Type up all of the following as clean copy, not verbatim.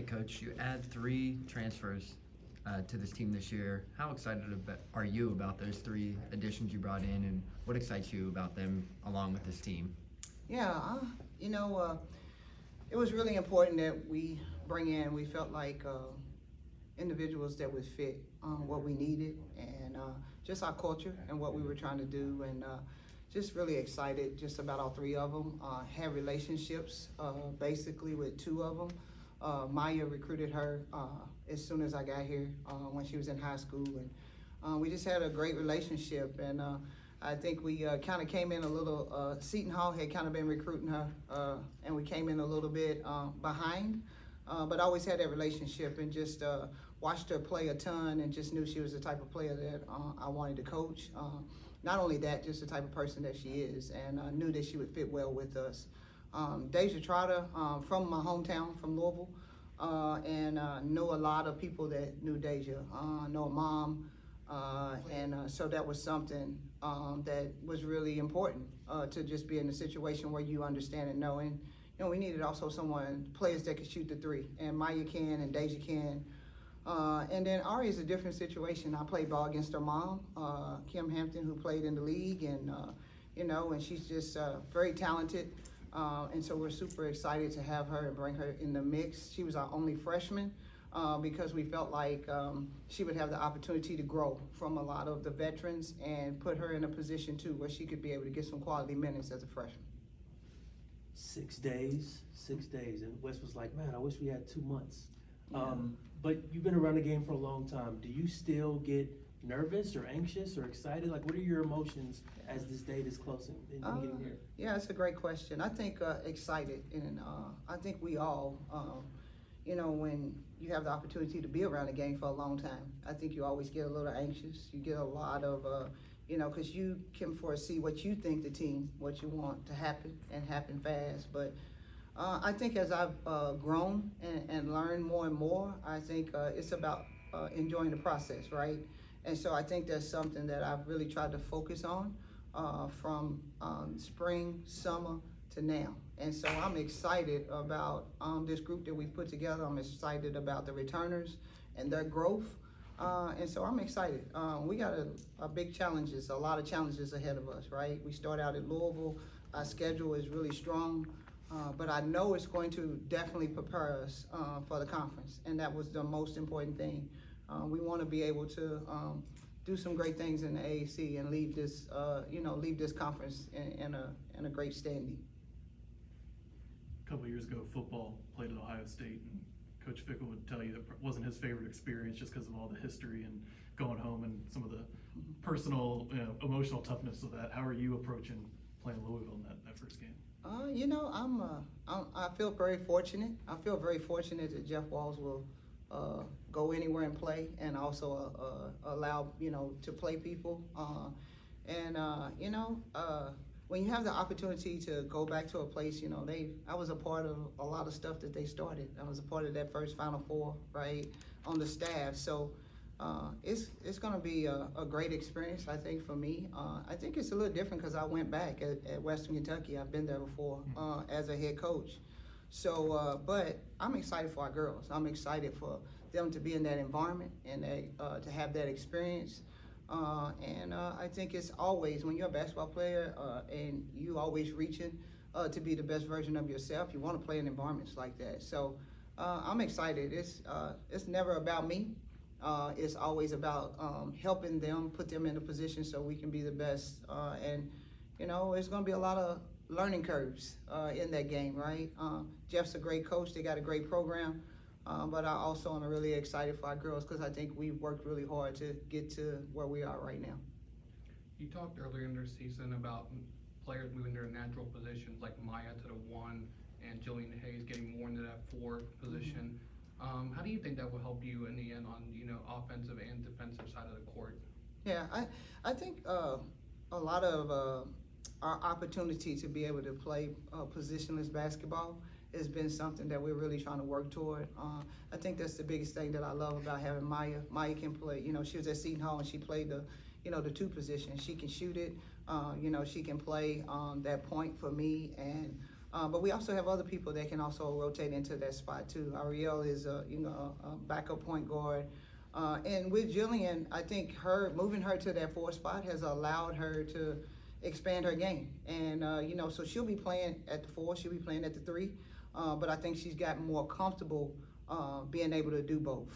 right, Coach. You add 3 transfers to this team this year. How excited are you about those 3 additions you brought in, and what excites you about them along with this team? Yeah, it was really important that we felt like individuals that would fit what we needed and just our culture and what we were trying to do, and just really excited just about all 3 of them. Had relationships basically with 2 of them. Maya recruited her as soon as I got here when she was in high school, and we just had a great relationship, and I think we kind of came in a little, Seton Hall had kind of been recruiting her, and we came in a little bit behind, but I always had that relationship and just watched her play a ton and just knew she was the type of player that I wanted to coach. Not only that, just the type of person that she is, and I knew that she would fit well with us. Deja Trotter, from my hometown, from Louisville, and know a lot of people that knew Deja. Know her mom, and so that was something that was really important to just be in a situation where you understand and know. And we needed also players that could shoot the 3, and Maya can, and Deja can. And then Ari is a different situation. I played ball against her mom, Kim Hampton, who played in the league, and and she's just very talented. And so we're super excited to have her and bring her in the mix. She was our only freshman because we felt like she would have the opportunity to grow from a lot of the veterans and put her in a position too where she could be able to get some quality minutes as a freshman. 6 days, and Wes was like, man, I wish we had 2 months. Yeah. But you've been around the game for a long time. Do you still get nervous or anxious or excited? Like, what are your emotions as this date is closing and getting here? Yeah, it's a great question. I think excited, and I think we all, when you have the opportunity to be around the game for a long time, I think you always get a little anxious. You get a lot of, because you can foresee what you think what you want to happen and happen fast. But I think as I've grown and learned more and more, I think it's about enjoying the process, right? And so I think that's something that I've really tried to focus on from spring, summer to now. And so I'm excited about this group that we've put together. I'm excited about the returners and their growth. And so I'm excited. We got a lot of challenges ahead of us, right? We start out at Louisville. Our schedule is really strong. But I know it's going to definitely prepare us for the conference, and that was the most important thing. We want to be able to do some great things in the AAC and leave this conference in a great standing. A couple of years ago, football played at Ohio State, and Coach Fickle would tell you that wasn't his favorite experience just because of all the history and going home and some of the personal, emotional toughness of that. How are you approaching playing Louisville in that first game? I feel very fortunate. I feel very fortunate that Jeff Walls will go anywhere and play, and also allow to play people. When you have the opportunity to go back to a place, I was a part of a lot of stuff that they started. I was a part of that first Final Four, right, on the staff. So it's going to be a great experience, I think, for me. I think it's a little different because I went back at Western Kentucky. I've been there before as a head coach. So, but I'm excited for our girls. I'm excited for them to be in that environment and to have that experience. I think it's always, when you're a basketball player and you always reaching to be the best version of yourself, you want to play in environments like that. So I'm excited. It's never about me. It's always about helping them, put them in a position so we can be the best. It's going to be a lot of learning curves in that game, right? Jeff's a great coach. They got a great program. But I also am really excited for our girls because I think we've worked really hard to get to where we are right now. You talked earlier in the season about players moving their natural positions, like Maya to the 1 and Jillian Hayes getting more into that 4 position. How do you think that will help you in the end on offensive and defensive side of the court? Yeah, I think a lot of our opportunity to be able to play positionless basketball has been something that we're really trying to work toward. I think that's the biggest thing that I love about having Maya. Maya can play, she was at Seton Hall and she played the 2 position. She can shoot it, she can play that point for me, and But we also have other people that can also rotate into that spot too. Ariel is a backup point guard. And with Jillian, I think moving her to that 4 spot has allowed her to expand her game. And, so she'll be playing at the 4, she'll be playing at the 3. But I think she's gotten more comfortable being able to do both.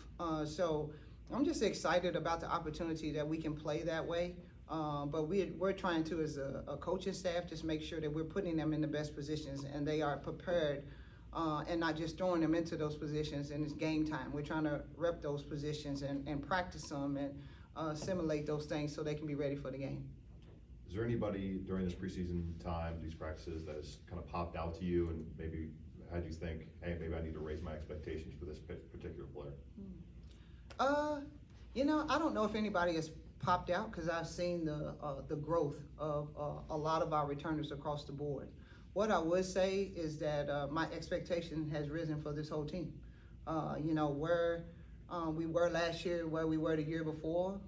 So I'm just excited about the opportunity that we can play that way. But we're trying to, as a coaching staff, just make sure that we're putting them in the best positions and they are prepared and not just throwing them into those positions and it's game time. We're trying to rep those positions and practice them and simulate those things so they can be ready for the game. Is there anybody during this preseason time, these practices, that has kind of popped out to you and maybe had you think, hey, maybe I need to raise my expectations for this particular player? I don't know if anybody has popped out because I've seen the growth of a lot of our returners across the board. What I would say is that my expectation has risen for this whole team. Where we were last year, where we were the year before,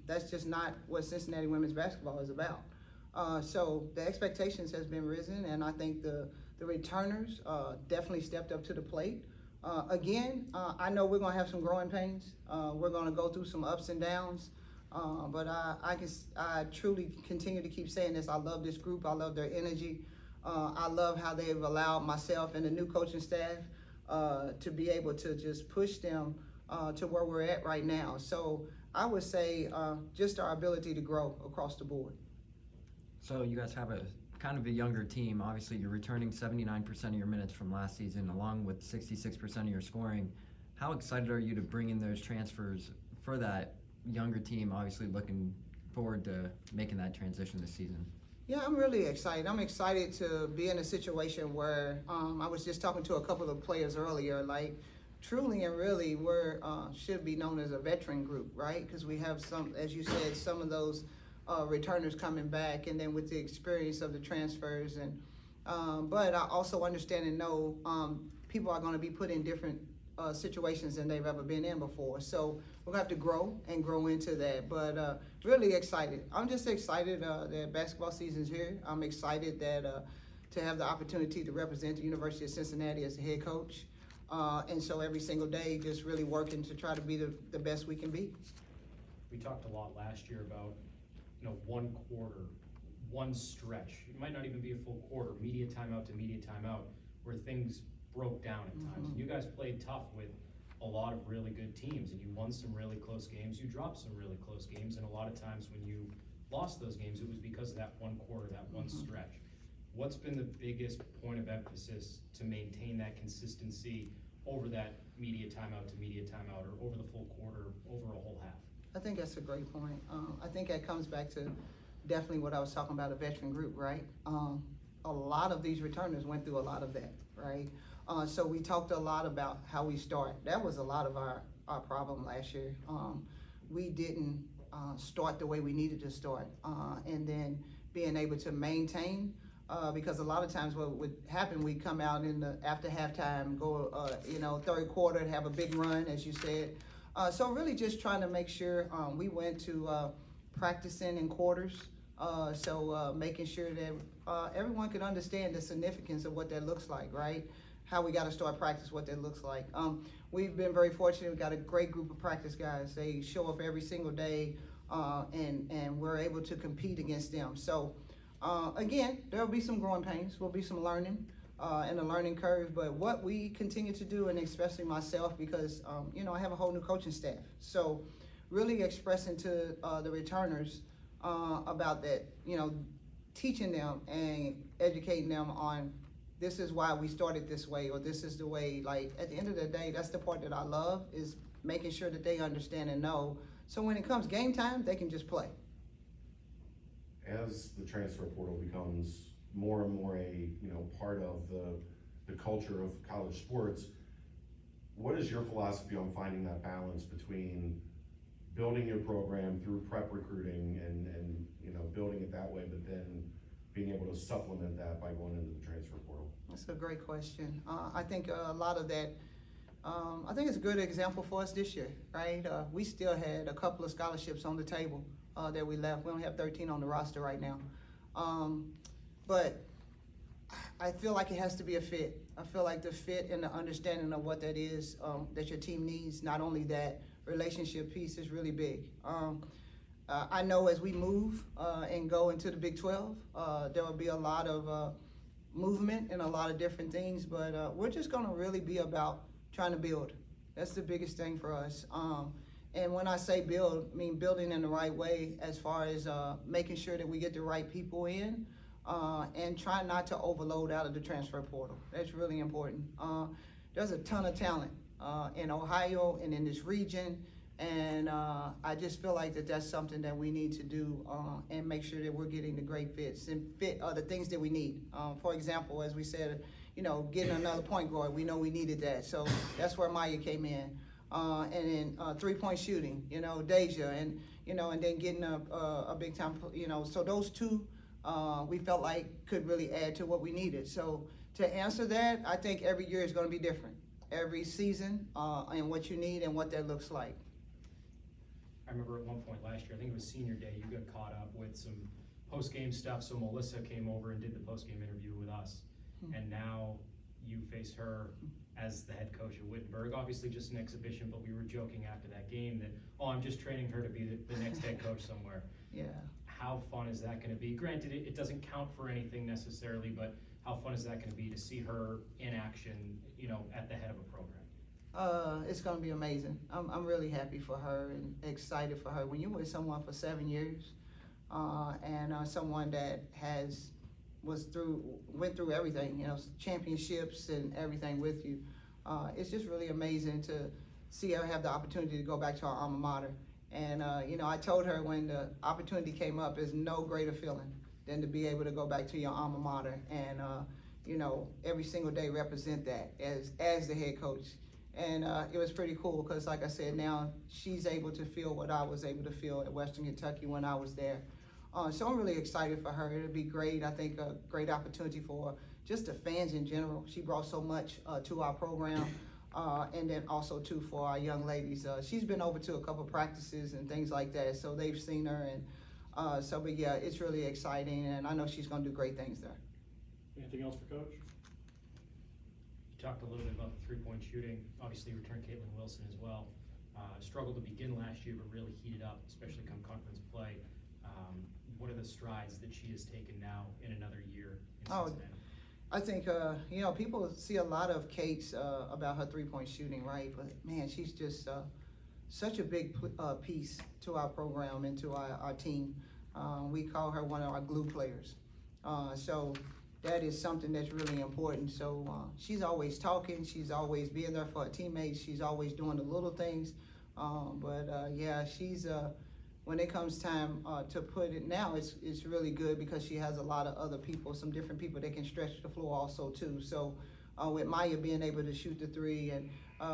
that's just not what Cincinnati women's basketball is about. So the expectations has been risen, and I think the returners definitely stepped up to the plate. Again, I know we're going to have some growing pains. We're going to go through some ups and downs. But I truly continue to keep saying this. I love this group. I love their energy. I love how they've allowed myself and the new coaching staff to be able to just push them to where we're at right now. So I would say just our ability to grow across the board. So you guys have a kind of a younger team. Obviously, you're returning 79% of your minutes from last season, along with 66% of your scoring. How excited are you to bring in those transfers for that younger team? Obviously, looking forward to making that transition this season. Yeah, I'm really excited. I'm excited to be in a situation where I was just talking to a couple of players earlier, like truly and really we're should be known as a veteran group, right? Because we have some, as you said, some of those returners coming back, and then with the experience of the transfers. And but I also understand and know people are going to be put in different situations than they've ever been in before. So we're gonna have to grow into that. But really excited. I'm just excited that basketball season's here. I'm excited that to have the opportunity to represent the University of Cincinnati as the head coach. And so every single day, just really working to try to be the best we can be. We talked a lot last year about, one quarter, one stretch. It might not even be a full quarter, media timeout to media timeout, where things broke down at times. Mm-hmm. You guys played tough with a lot of really good teams, and you won some really close games. You dropped some really close games, and a lot of times when you lost those games, it was because of that one quarter, that one Mm-hmm. stretch. What's been the biggest point of emphasis to maintain that consistency over that media timeout to media timeout, or over the full quarter, over a whole half? I think that's a great point. I think that comes back to definitely what I was talking about, a veteran group, right? A lot of these returners went through a lot of that, right? So we talked a lot about how we start. That was a lot of our problem last year. We didn't start the way we needed to start. And then being able to maintain, because a lot of times what would happen, we'd come out after halftime, go, third quarter, have a big run, as you said. So really just trying to make sure we went to practicing in quarters. So making sure that everyone could understand the significance of what that looks like, right? How we got to start practice, what that looks like. We've been very fortunate. We've got a great group of practice guys. They show up every single day, and we're able to compete against them. So again, there'll be some growing pains. There'll be some learning and a learning curve. But what we continue to do, and especially myself, because I have a whole new coaching staff. So really expressing to the returners about that, teaching them and educating them on this is why we started this way, or this is the way. Like at the end of the day, that's the part that I love, is making sure that they understand and know. So when it comes game time, they can just play. As the transfer portal becomes more and more a part of the culture of college sports, what is your philosophy on finding that balance between building your program through prep recruiting and building it that way, but then being able to supplement that by going into the transfer portal? That's a great question. I think a lot of that, I think it's a good example for us this year, right? We still had a couple of scholarships on the table that we left. We only have 13 on the roster right now. But I feel like it has to be a fit. I feel like the fit and the understanding of what that is, that your team needs. Not only that, relationship piece is really big. I know as we move and go into the Big 12, there will be a lot of movement and a lot of different things, but we're just going to really be about trying to build. That's the biggest thing for us. And when I say build, I mean building in the right way as far as making sure that we get the right people in and try not to overload out of the transfer portal. That's really important. There's a ton of talent in Ohio and in this region, and I just feel like that's something that we need to do and make sure that we're getting the great fits and fit the things that we need. For example, as we said, getting another point guard, we know we needed that. So that's where Maya came in. And then three-point shooting, Deja, and then getting a big time, so those two we felt like could really add to what we needed. So to answer that, I think every year is going to be different. Every season and what you need and what that looks like. I remember at one point last year, I think it was senior day, you got caught up with some post-game stuff, so Melissa came over and did the post-game interview with us. And now you face her as the head coach at Wittenberg. Obviously just an exhibition, but we were joking after that game that, I'm just training her to be the next head coach somewhere. Yeah. How fun is that going to be? Granted, it doesn't count for anything necessarily, but how fun is that going to be to see her in action, at the head of a program? It's going to be amazing. I'm really happy for her and excited for her. When you're with someone for 7 years and someone that went through everything, championships and everything with you, it's just really amazing to see her have the opportunity to go back to her alma mater. And I told her when the opportunity came up, there's no greater feeling than to be able to go back to your alma mater and every single day represent that as the head coach. And it was pretty cool because, like I said, now she's able to feel what I was able to feel at Western Kentucky when I was there. So I'm really excited for her. It'll be great. I think a great opportunity for just the fans in general. She brought so much to our program, and then also too for our young ladies. She's been over to a couple practices and things like that, so they've seen her. And but yeah, it's really exciting, and I know she's going to do great things there. Anything else for Coach? You talked a little bit about the three-point shooting. Obviously, you returned Caitlin Wilson as well. Struggled to begin last year, but really heated up, especially come conference play. What are the strides that she has taken now in another year in Cincinnati? I think, people see a lot of Kate's about her three-point shooting, right? But, man, she's just such a big piece to our program and to our team. We call her one of our glue players. So that is something that's really important. So she's always talking. She's always being there for her teammates. She's always doing the little things. Yeah, she's when it comes time to put it now, it's really good because she has a lot of other people, some different people that can stretch the floor also too. So with Maya being able to shoot the three, and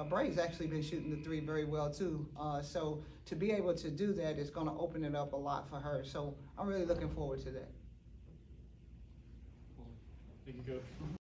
Bray's actually been shooting the three very well too. So to be able to do that is going to open it up a lot for her. So I'm really looking forward to that. Thank you, Coach.